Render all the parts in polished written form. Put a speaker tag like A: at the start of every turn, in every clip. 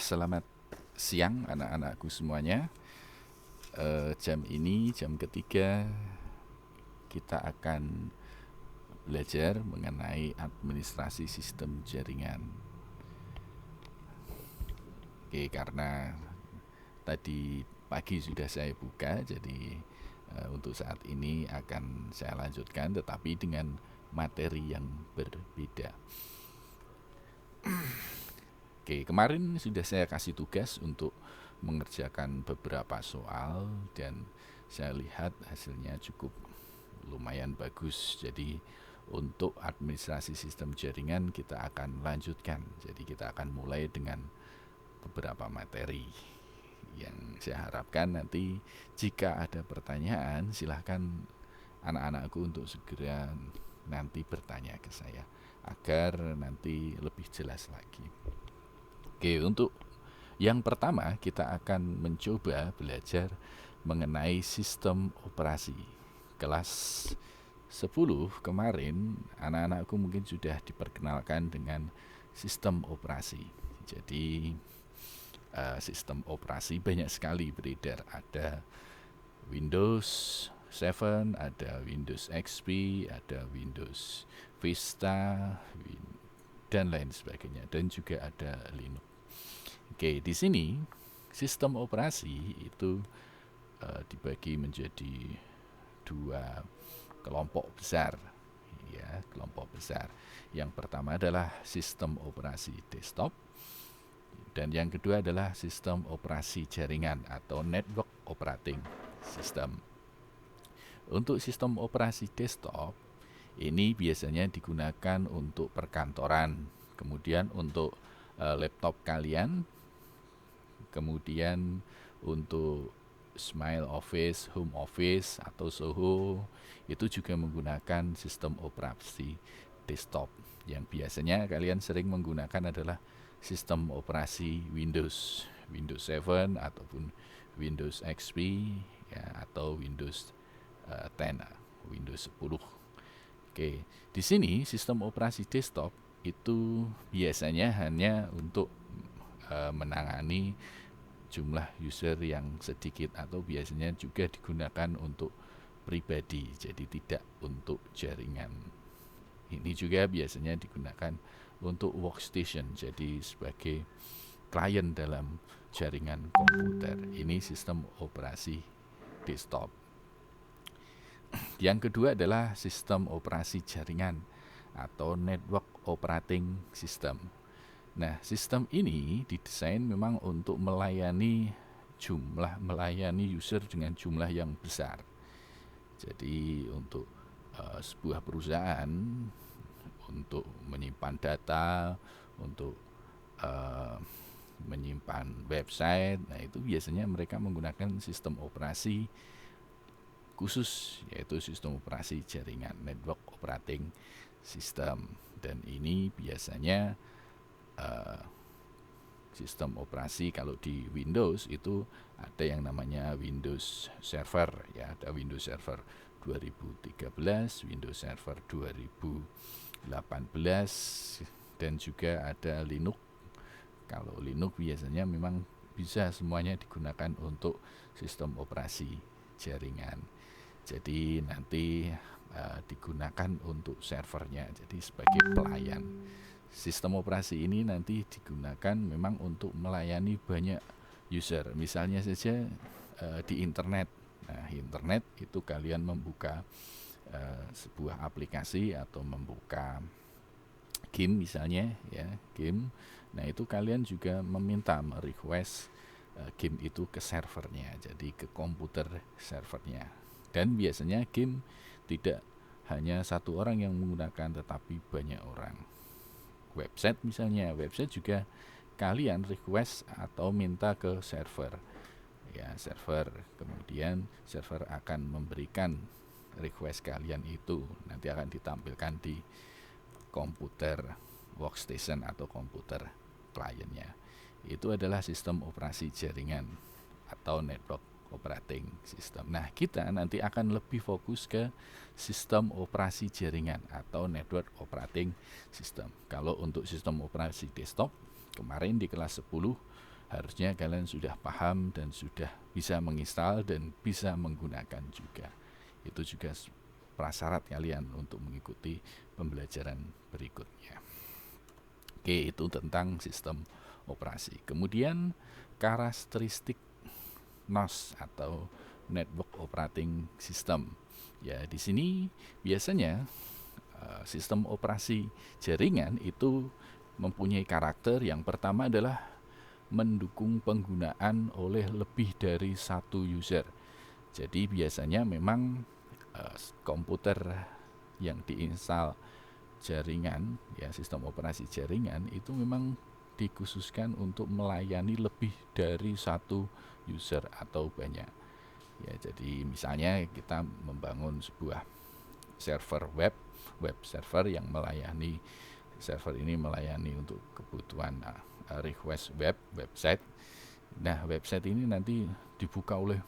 A: Selamat siang anak-anakku semuanya. Jam ini, jam ketiga, kita akan belajar mengenai administrasi sistem jaringan. Oke, karena tadi pagi sudah saya buka, jadi untuk saat ini akan saya lanjutkan, tetapi dengan materi yang berbeda. Oke, kemarin sudah saya kasih tugas untuk mengerjakan beberapa soal dan saya lihat hasilnya cukup lumayan bagus. Jadi untuk administrasi sistem jaringan kita akan lanjutkan. Jadi kita akan mulai dengan beberapa materi yang saya harapkan nanti jika ada pertanyaan silahkan anak-anakku untuk segera nanti bertanya ke saya agar nanti lebih jelas lagi. Oke, untuk yang pertama kita akan mencoba belajar mengenai sistem operasi. Kelas 10 kemarin anak-anakku mungkin sudah diperkenalkan dengan sistem operasi. Jadi sistem operasi banyak sekali beredar. Ada Windows 7, ada Windows XP, ada Windows Vista, dan lain sebagainya. Dan juga ada Linux. Oke, di sini sistem operasi itu dibagi menjadi dua kelompok besar, ya, kelompok besar. Yang pertama adalah sistem operasi desktop dan yang kedua adalah sistem operasi jaringan atau network operating system. Untuk sistem operasi desktop ini biasanya digunakan untuk perkantoran, kemudian untuk laptop kalian, kemudian untuk Smile Office, Home Office atau Soho itu juga menggunakan sistem operasi desktop. Yang biasanya kalian sering menggunakan adalah sistem operasi Windows 7 ataupun Windows XP, ya, atau Windows 10, Windows 10. Oke, di sini sistem operasi desktop itu biasanya hanya untuk menangani jumlah user yang sedikit atau biasanya juga digunakan untuk pribadi, jadi tidak untuk jaringan. Ini juga biasanya digunakan untuk workstation, jadi sebagai klien dalam jaringan komputer. Ini sistem operasi desktop. Yang kedua adalah sistem operasi jaringan atau network operating system. Nah, sistem ini didesain memang untuk melayani user dengan jumlah yang besar. Jadi untuk sebuah perusahaan untuk menyimpan data, untuk menyimpan website, nah itu biasanya mereka menggunakan sistem operasi khusus, yaitu sistem operasi jaringan, network operating system. Dan ini biasanya sistem operasi kalau di Windows itu ada yang namanya Windows Server, ya, ada Windows Server 2013, Windows Server 2018, dan juga ada Linux. Kalau Linux biasanya memang bisa semuanya digunakan untuk sistem operasi jaringan. Jadi nanti digunakan untuk servernya, jadi sebagai pelayan. Sistem operasi ini nanti digunakan memang untuk melayani banyak user. Misalnya saja di internet. Nah, internet itu kalian membuka sebuah aplikasi atau membuka game misalnya, ya, game. Nah, itu kalian juga meminta request game itu ke servernya, jadi ke komputer servernya. Dan biasanya game tidak hanya satu orang yang menggunakan, tetapi banyak orang. Website misalnya, website juga kalian request atau minta ke server, ya, server, kemudian server akan memberikan request kalian itu, nanti akan ditampilkan di komputer workstation atau komputer kliennya. Itu adalah sistem operasi jaringan atau network operating system. Nah, kita nanti akan lebih fokus ke sistem operasi jaringan atau network operating system. Kalau untuk sistem operasi desktop, kemarin di kelas 10 harusnya kalian sudah paham dan sudah bisa menginstal dan bisa menggunakan juga. Itu juga prasyarat kalian untuk mengikuti pembelajaran berikutnya. Oke, itu tentang sistem operasi. Kemudian karakteristik NOS atau Network Operating System. Ya, di sini biasanya sistem operasi jaringan itu mempunyai karakter yang pertama adalah mendukung penggunaan oleh lebih dari satu user. Jadi biasanya memang komputer yang diinstal jaringan, ya sistem operasi jaringan itu memang dikhususkan untuk melayani lebih dari satu user atau banyak. Ya, jadi misalnya kita membangun sebuah server web server yang melayani, server ini melayani untuk kebutuhan request website. Nah, website ini nanti dibuka oleh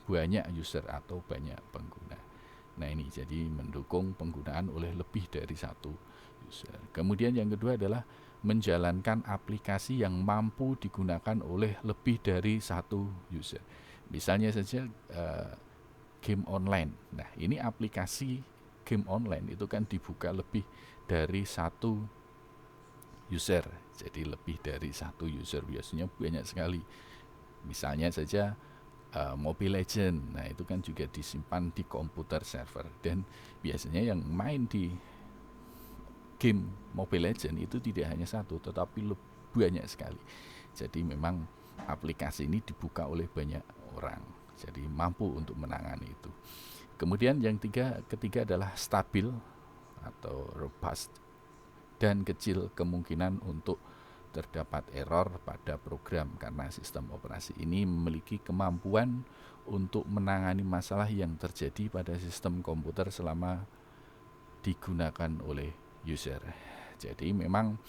A: banyak user atau banyak pengguna. Nah, ini jadi mendukung penggunaan oleh lebih dari satu user. Kemudian yang kedua adalah menjalankan aplikasi yang mampu digunakan oleh lebih dari satu user. Misalnya saja game online. Nah, ini aplikasi game online itu kan dibuka lebih dari satu user. Jadi lebih dari satu user biasanya banyak sekali. Misalnya saja Mobile Legend. Nah, itu kan juga disimpan di komputer server, dan biasanya yang main di game Mobile Legend itu tidak hanya satu, tetapi banyak sekali. Jadi memang aplikasi ini dibuka oleh banyak orang. Jadi mampu untuk menangani itu. Kemudian yang ketiga adalah stabil atau robust dan kecil kemungkinan untuk terdapat error pada program, karena sistem operasi ini memiliki kemampuan untuk menangani masalah yang terjadi pada sistem komputer selama digunakan oleh user. Jadi memang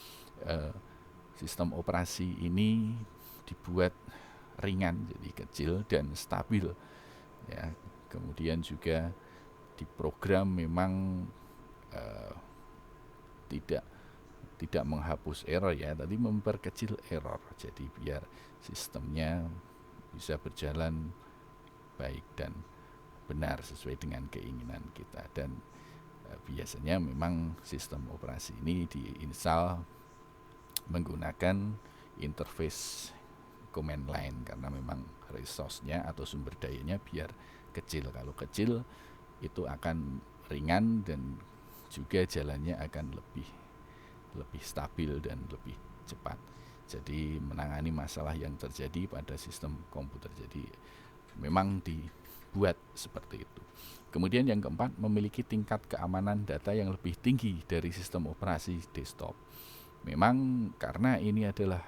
A: sistem operasi ini dibuat ringan, jadi kecil dan stabil, ya. Kemudian juga diprogram memang tidak menghapus error, ya, tadi memperkecil error, jadi biar sistemnya bisa berjalan baik dan benar sesuai dengan keinginan kita. Dan biasanya memang sistem operasi ini diinstal menggunakan interface command line, karena memang resource-nya atau sumber dayanya biar kecil. Kalau kecil itu akan ringan dan juga jalannya akan lebih stabil dan lebih cepat. Jadi menangani masalah yang terjadi pada sistem komputer. Jadi memang dibuat seperti itu. Kemudian yang keempat, memiliki tingkat keamanan data yang lebih tinggi dari sistem operasi desktop. Memang karena ini adalah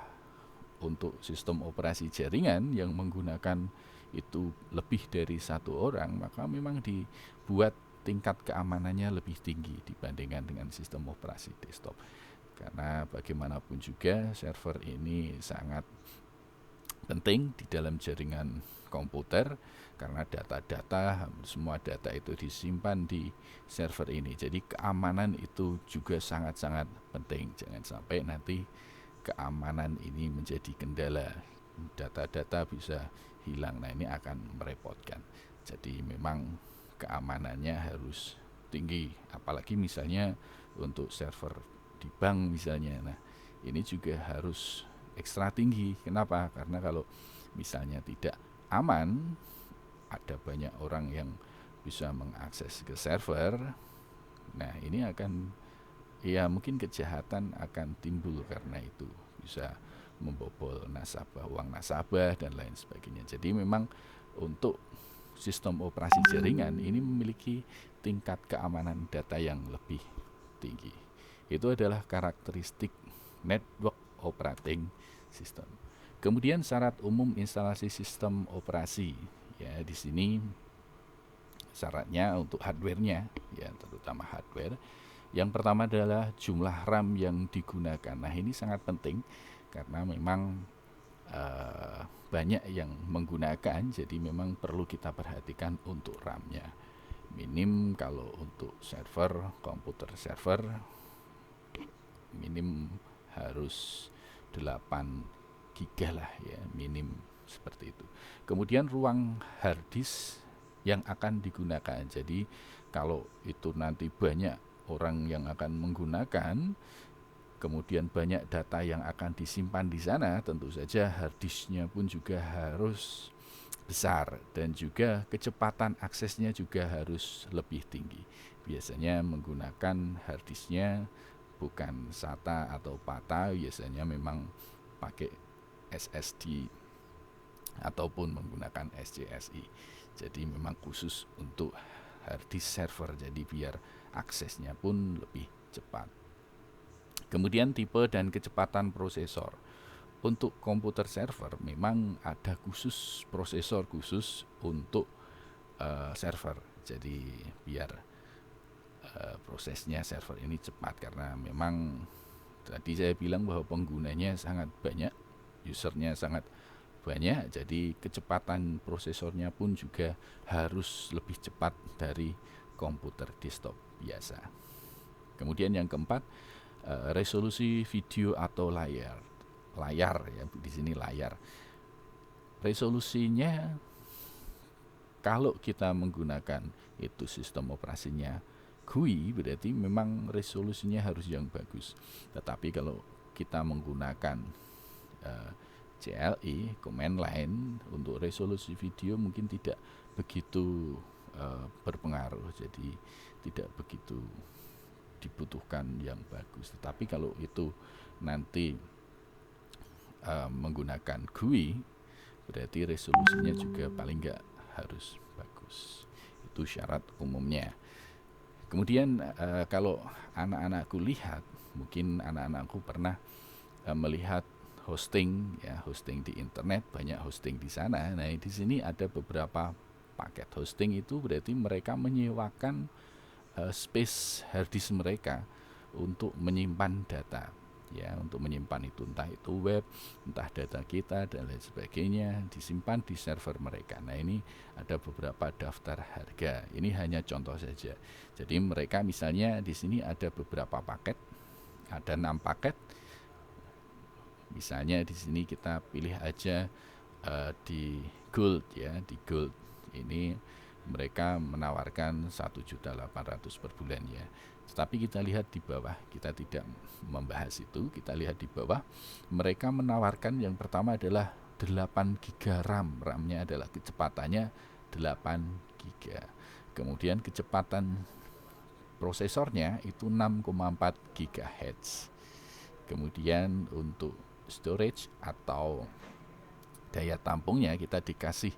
A: untuk sistem operasi jaringan yang menggunakan itu lebih dari satu orang, maka memang dibuat tingkat keamanannya lebih tinggi dibandingkan dengan sistem operasi desktop. Karena bagaimanapun juga server ini sangat penting di dalam jaringan komputer, karena data-data, semua data itu disimpan di server ini. Jadi keamanan itu juga sangat-sangat penting. Jangan sampai nanti keamanan ini menjadi kendala, data-data bisa hilang. Nah, ini akan merepotkan. Jadi memang keamanannya harus tinggi, apalagi misalnya untuk server di bank misalnya. Nah, ini juga harus ekstra tinggi. Kenapa? Karena kalau misalnya tidak aman, ada banyak orang yang bisa mengakses ke server. Nah, ini akan, ya mungkin kejahatan akan timbul karena itu, bisa membobol nasabah, uang nasabah dan lain sebagainya. Jadi memang untuk sistem operasi jaringan ini memiliki tingkat keamanan data yang lebih tinggi. Itu adalah karakteristik network operating system. Kemudian syarat umum instalasi sistem operasi. Ya, di sini syaratnya untuk hardware-nya, ya terutama hardware. Yang pertama adalah jumlah RAM yang digunakan. Nah, ini sangat penting karena memang banyak yang menggunakan, jadi memang perlu kita perhatikan untuk RAM-nya. Minim kalau untuk server, komputer server, minim harus 8 giga lah ya, minim seperti itu. Kemudian ruang hard disk yang akan digunakan. Jadi kalau itu nanti banyak orang yang akan menggunakan, kemudian banyak data yang akan disimpan di sana, tentu saja hard disknya pun juga harus besar dan juga kecepatan aksesnya juga harus lebih tinggi. Biasanya menggunakan hard disknya bukan SATA atau PATA, biasanya memang pakai SSD ataupun menggunakan SCSI. Jadi memang khusus untuk hard disk server, jadi biar aksesnya pun lebih cepat. Kemudian tipe dan kecepatan prosesor. Untuk komputer server memang ada khusus prosesor khusus untuk server. Jadi biar prosesnya server ini cepat, karena memang tadi saya bilang bahwa penggunanya sangat banyak, usernya sangat banyak, jadi kecepatan prosesornya pun juga harus lebih cepat dari komputer desktop biasa. Kemudian yang keempat, resolusi video atau layar ya, di sini layar. Resolusinya kalau kita menggunakan itu sistem operasinya GUI, berarti memang resolusinya harus yang bagus. Tetapi kalau kita menggunakan CLI, command line, untuk resolusi video mungkin tidak begitu berpengaruh, jadi tidak begitu dibutuhkan yang bagus. Tetapi kalau itu nanti menggunakan GUI, berarti resolusinya juga paling nggak harus bagus. Itu syarat umumnya. Kemudian kalau anak-anakku lihat, mungkin anak-anakku pernah melihat hosting ya, hosting di internet, banyak hosting di sana. Nah, di sini ada beberapa paket hosting, itu berarti mereka menyewakan space hard disk mereka untuk menyimpan data ya, untuk menyimpan itu, entah itu web, entah data kita dan lain sebagainya, disimpan di server mereka. Nah, ini ada beberapa daftar harga. Ini hanya contoh saja. Jadi mereka misalnya di sini ada beberapa paket, ada 6 paket. Misalnya di sini kita pilih aja di Gold ya, di Gold ini mereka menawarkan 1.800.000 per bulan ya. Tetapi kita lihat di bawah, kita tidak membahas itu, kita lihat di bawah, mereka menawarkan yang pertama adalah 8 GB RAM, RAM-nya adalah kecepatannya 8 GB. Kemudian kecepatan prosesornya itu 6,4 GHz. Kemudian untuk storage atau daya tampungnya kita dikasih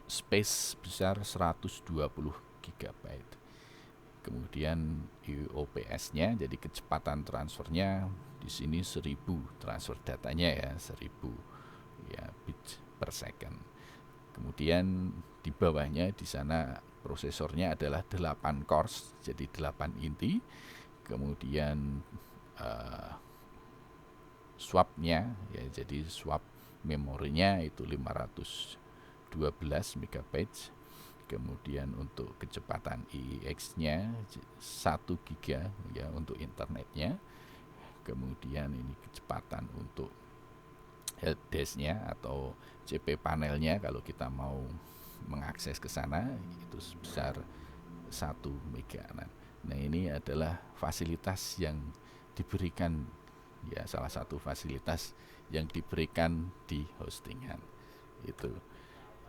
A: space besar 120 GB. Kemudian IOPS-nya, jadi kecepatan transfernya di sini 1000 transfer datanya ya, 1000 ya bit per second. Kemudian di bawahnya di sana prosesornya adalah 8 cores, jadi 8 inti. Kemudian swap-nya ya, jadi swap memorinya itu 512 MB. Kemudian untuk kecepatan IEX-nya 1 GB ya untuk internetnya. Kemudian ini kecepatan untuk helpdesk-nya atau CP panelnya kalau kita mau mengakses ke sana itu sebesar 1 mega. Nah, ini adalah fasilitas yang diberikan ya, salah satu fasilitas yang diberikan di hostingan itu.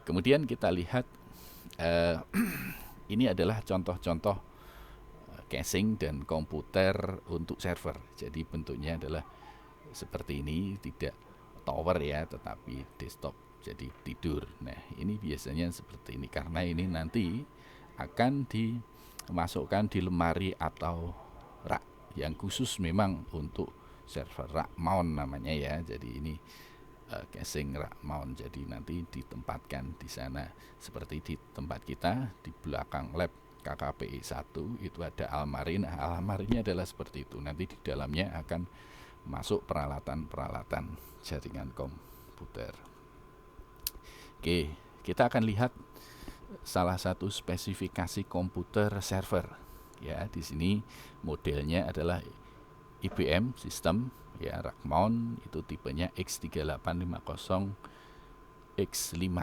A: Kemudian kita lihat ini adalah contoh-contoh casing dan komputer untuk server. Jadi bentuknya adalah seperti ini, tidak tower ya, tetapi desktop, jadi tidur. Nah, ini biasanya seperti ini karena ini nanti akan dimasukkan di lemari atau rak yang khusus memang untuk server, rak mount namanya ya. Jadi ini casing rak mount, jadi nanti ditempatkan di sana seperti di tempat kita di belakang lab KKPI 1 itu ada almari. Nah, almarinya adalah seperti itu, nanti di dalamnya akan masuk peralatan-peralatan jaringan komputer. Oke, kita akan lihat salah satu spesifikasi komputer server ya. Di sini modelnya adalah IBM sistem ya, rack mount itu tipenya X3850 X5.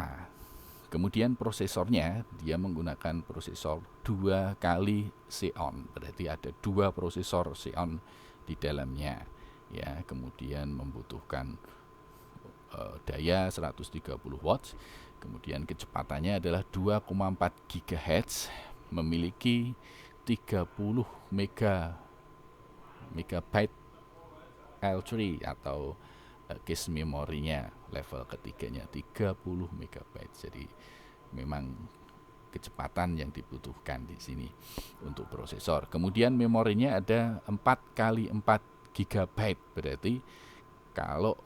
A: Kemudian prosesornya dia menggunakan prosesor 2 kali Xeon, berarti ada 2 prosesor Xeon di dalamnya ya. Kemudian membutuhkan daya 130 watts. Kemudian kecepatannya adalah 2,4 GHz, memiliki 30 megabyte L3 atau case memorinya level ketiganya 30 megabyte. Jadi memang kecepatan yang dibutuhkan di sini untuk prosesor. Kemudian memorinya ada 4 kali 4 gigabyte, berarti kalau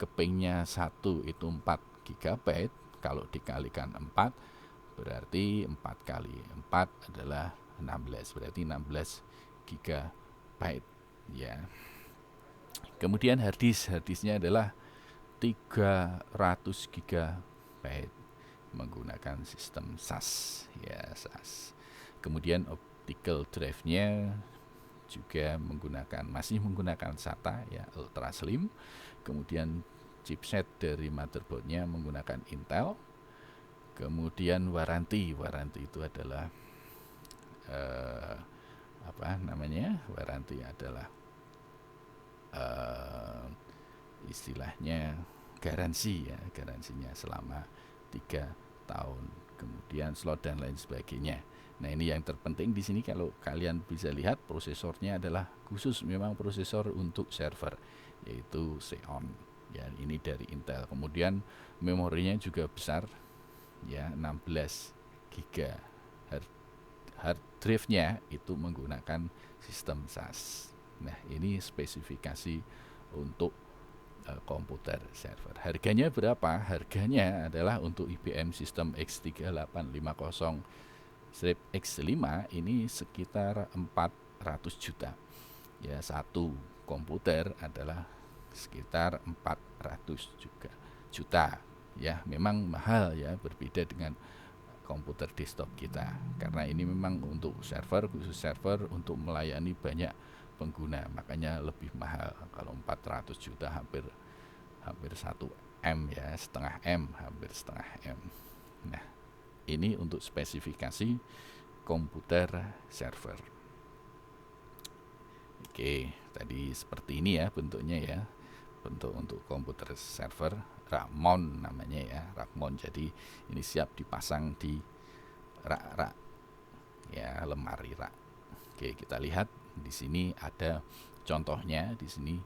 A: kepingnya 1 itu 4 gigabyte, kalau dikalikan 4 berarti 4 kali 4 adalah 16, berarti 16 gigabyte ya. Kemudian harddisknya adalah 300 GB menggunakan sistem SAS ya, SAS. Kemudian optical drive-nya juga masih menggunakan SATA ya, ultra slim. Kemudian chipset dari motherboardnya menggunakan Intel. Kemudian waranti itu adalah waranti adalah istilahnya garansi ya, garansinya selama 3 tahun. Kemudian slot dan lain sebagainya. Nah, ini yang terpenting di sini, kalau kalian bisa lihat prosesornya adalah khusus memang prosesor untuk server, yaitu Xeon ya, ini dari Intel. Kemudian memorinya juga besar ya, 16 GB. Hard drive-nya itu menggunakan sistem SAS. Nah, ini spesifikasi untuk komputer server. Harganya berapa? Harganya adalah untuk IBM sistem X3850-X5 ini sekitar 400 juta. Ya, satu komputer adalah sekitar 400 juta. Ya, memang mahal ya, berbeda dengan komputer desktop kita, karena ini memang untuk server, khusus server untuk melayani banyak pengguna, makanya lebih mahal. Kalau 400 juta hampir 1 M ya, hampir setengah M. Nah, ini untuk spesifikasi komputer server. Oke, tadi seperti ini ya bentuknya ya, bentuk untuk komputer server. Rack mount namanya ya, rack mount. Jadi ini siap dipasang di rak ya, lemari rak. Oke, kita lihat di sini ada contohnya. Di sini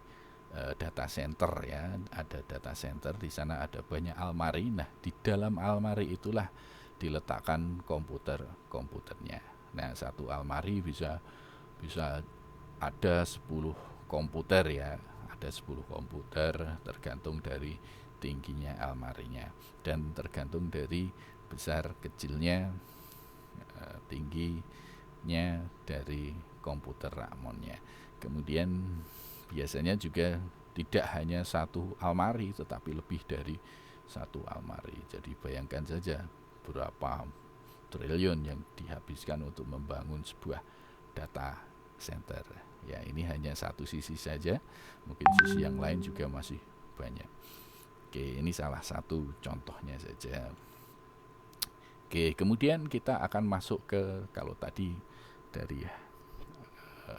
A: data center ya, ada data center, di sana ada banyak almari. Nah, di dalam almari itulah diletakkan komputernya. Nah, satu almari bisa ada 10 komputer ya, ada 10 komputer, tergantung dari tingginya almarinya dan tergantung dari besar kecilnya tingginya dari komputer Ramon-nya. Kemudian biasanya juga tidak hanya satu almari, tetapi lebih dari satu almari. Jadi bayangkan saja berapa triliun yang dihabiskan untuk membangun sebuah data center. Ya, ini hanya satu sisi saja, mungkin sisi yang lain juga masih banyak. Oke, ini salah satu contohnya saja. Oke, kemudian kita akan masuk ke, kalau tadi dari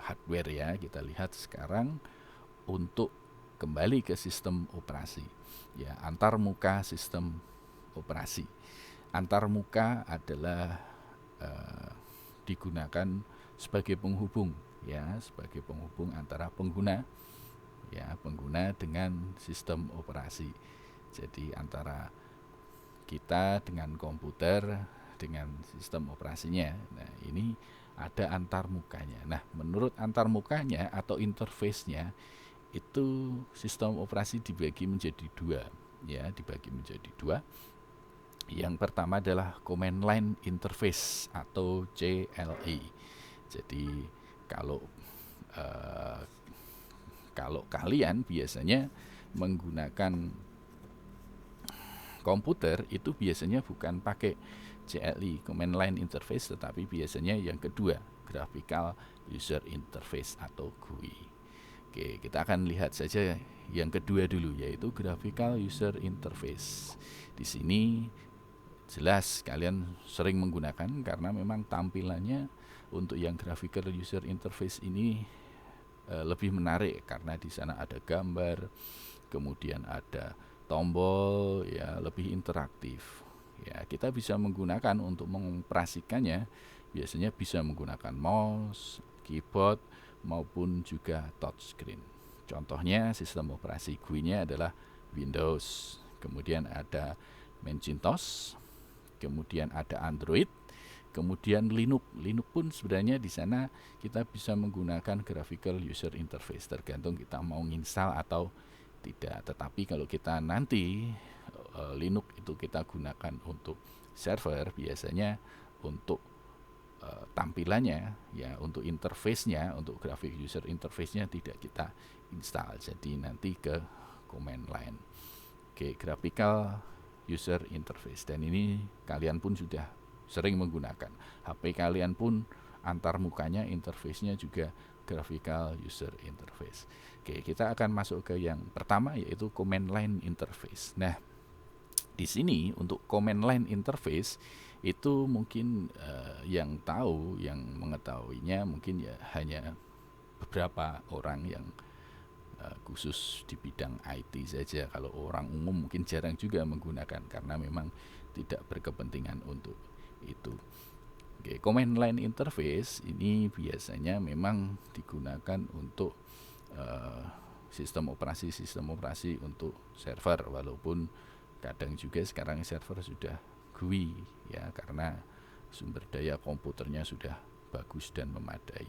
A: hardware ya, kita lihat sekarang untuk kembali ke sistem operasi. Ya, antarmuka sistem operasi. Antarmuka adalah digunakan sebagai penghubung ya, sebagai penghubung antara pengguna dengan sistem operasi. Jadi antara kita dengan komputer dengan sistem operasinya. Nah, ini ada antarmukanya. Nah, menurut antarmukanya atau interface-nya itu sistem operasi dibagi menjadi dua ya, Yang pertama adalah command line interface atau CLI. Jadi kalau kalian biasanya menggunakan komputer itu biasanya bukan pakai CLI, command line interface, tetapi biasanya yang kedua, graphical user interface atau GUI. Oke, kita akan lihat saja yang kedua dulu, yaitu graphical user interface. Di sini jelas kalian sering menggunakan karena memang tampilannya untuk yang graphical user interface ini lebih menarik karena di sana ada gambar, kemudian ada tombol, ya lebih interaktif. Ya, kita bisa menggunakan untuk mengoperasikannya biasanya bisa menggunakan mouse, keyboard maupun juga touchscreen. Contohnya sistem operasi GUI-nya adalah Windows, kemudian ada Macintosh, kemudian ada Android, kemudian Linux. Linux pun sebenarnya di sana kita bisa menggunakan graphical user interface, tergantung kita mau install atau tidak. Tetapi kalau kita nanti Linux itu kita gunakan untuk server, biasanya untuk tampilannya, ya untuk interface-nya, untuk graphic user interface-nya tidak kita install. Jadi nanti ke command line. Oke, graphical user interface, dan ini kalian pun sudah sering menggunakan. HP kalian pun antar mukanya interface-nya juga graphical user interface. Oke, kita akan masuk ke yang pertama, yaitu command line interface. Nah, di sini untuk command line interface itu mungkin yang tahu, yang mengetahuinya mungkin ya hanya beberapa orang yang khusus di bidang IT saja. Kalau orang umum mungkin jarang juga menggunakan karena memang tidak berkepentingan untuk itu. Oke, command line interface ini biasanya memang digunakan untuk sistem operasi untuk server, walaupun kadang juga sekarang server sudah GUI ya, karena sumber daya komputernya sudah bagus dan memadai.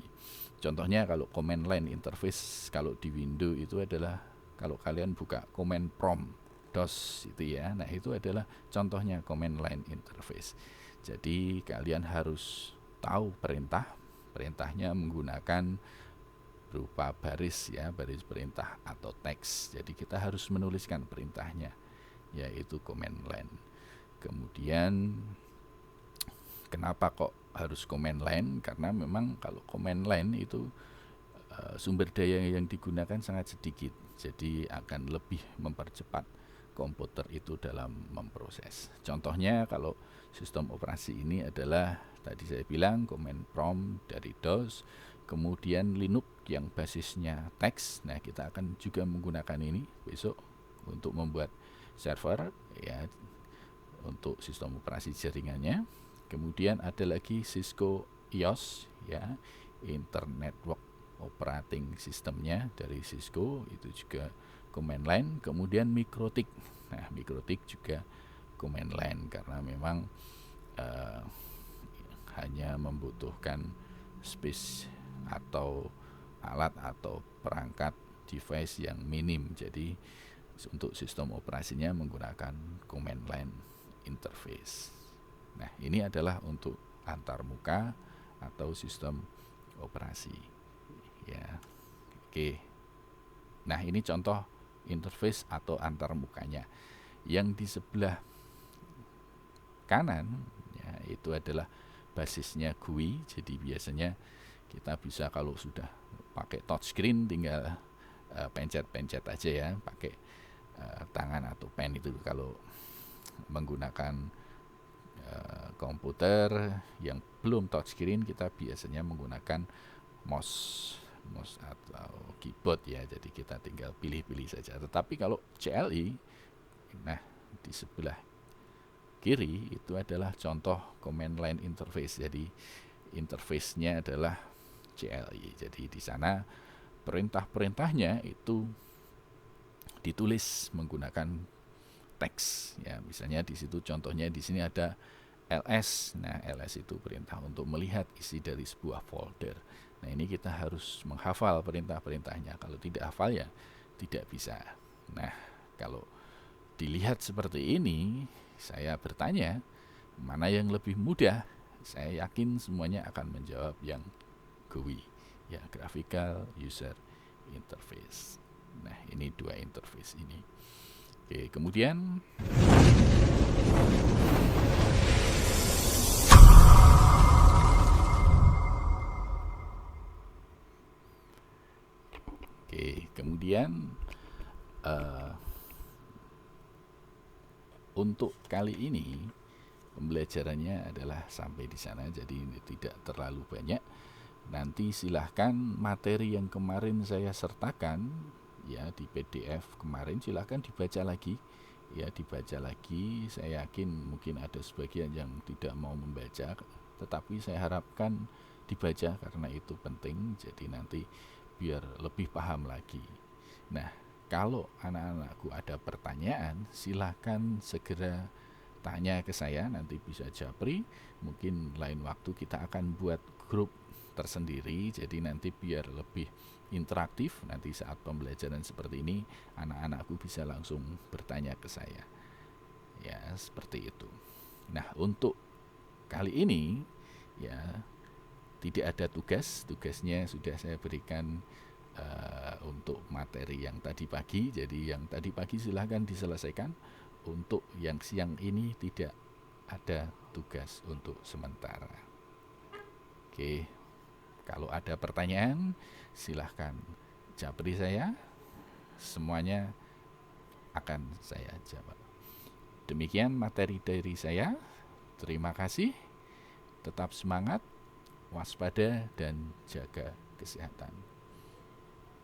A: Contohnya kalau command line interface kalau di Windows itu adalah kalau kalian buka command prompt DOS itu ya, nah itu adalah contohnya command line interface. Jadi kalian harus tahu perintahnya menggunakan berupa baris ya, baris perintah atau teks. Jadi kita harus menuliskan perintahnya, yaitu command line. Kemudian kenapa kok harus command line? Karena memang kalau command line itu sumber daya yang digunakan sangat sedikit, jadi akan lebih mempercepat komputer itu dalam memproses. Contohnya kalau sistem operasi ini adalah tadi saya bilang command prompt dari DOS, kemudian Linux yang basisnya teks. Nah, kita akan juga menggunakan ini besok untuk membuat server ya, untuk sistem operasi jaringannya. Kemudian ada lagi Cisco IOS ya, Internet Network Operating Systemnya dari Cisco, itu juga command line. Kemudian MikroTik. Nah, MikroTik juga command line karena memang hanya membutuhkan space atau alat atau perangkat device yang minim. Jadi untuk sistem operasinya menggunakan command line interface. Nah, ini adalah untuk antar muka atau sistem operasi. Ya. Oke. Nah, ini contoh interface atau antar mukanya. Yang di sebelah kanan ya, itu adalah basisnya GUI. Jadi biasanya kita bisa kalau sudah pakai touchscreen tinggal pencet-pencet aja ya, pakai tangan atau pen. Itu kalau menggunakan komputer yang belum touchscreen, kita biasanya menggunakan mouse atau keyboard ya, jadi kita tinggal pilih-pilih saja. Tetapi kalau CLI, nah di sebelah kiri itu adalah contoh command line interface. Jadi interface-nya adalah CLI. Jadi di sana perintah-perintahnya itu ditulis menggunakan teks ya. Misalnya di situ contohnya di sini ada ls. Nah, ls itu perintah untuk melihat isi dari sebuah folder. Nah, ini kita harus menghafal perintah-perintahnya. Kalau tidak hafal ya tidak bisa. Nah, kalau dilihat seperti ini, saya bertanya, mana yang lebih mudah? Saya yakin semuanya akan menjawab yang GUI, ya, Graphical User Interface. Nah, ini dua interface ini. Oke, kemudian oke, Kemudian untuk kali ini pembelajarannya adalah sampai di sana, jadi ini tidak terlalu banyak. Nanti silahkan materi yang kemarin saya sertakan ya di PDF kemarin, silahkan dibaca lagi ya, dibaca lagi. Saya yakin mungkin ada sebagian yang tidak mau membaca, tetapi saya harapkan dibaca karena itu penting, jadi nanti biar lebih paham lagi. Nah, kalau anak-anakku ada pertanyaan, silahkan segera tanya ke saya, nanti bisa japri. Mungkin lain waktu kita akan buat grup tersendiri, jadi nanti biar lebih interaktif. Nanti saat pembelajaran seperti ini, anak-anakku bisa langsung bertanya ke saya. Ya, seperti itu. Nah, untuk kali ini ya tidak ada tugas, tugasnya sudah saya berikan untuk materi yang tadi pagi. Jadi yang tadi pagi silahkan diselesaikan. Untuk yang siang ini tidak ada tugas untuk sementara. Oke, kalau ada pertanyaan silahkan japri saya, semuanya akan saya jawab. Demikian materi dari saya. Terima kasih. Tetap semangat, waspada, dan jaga kesehatan.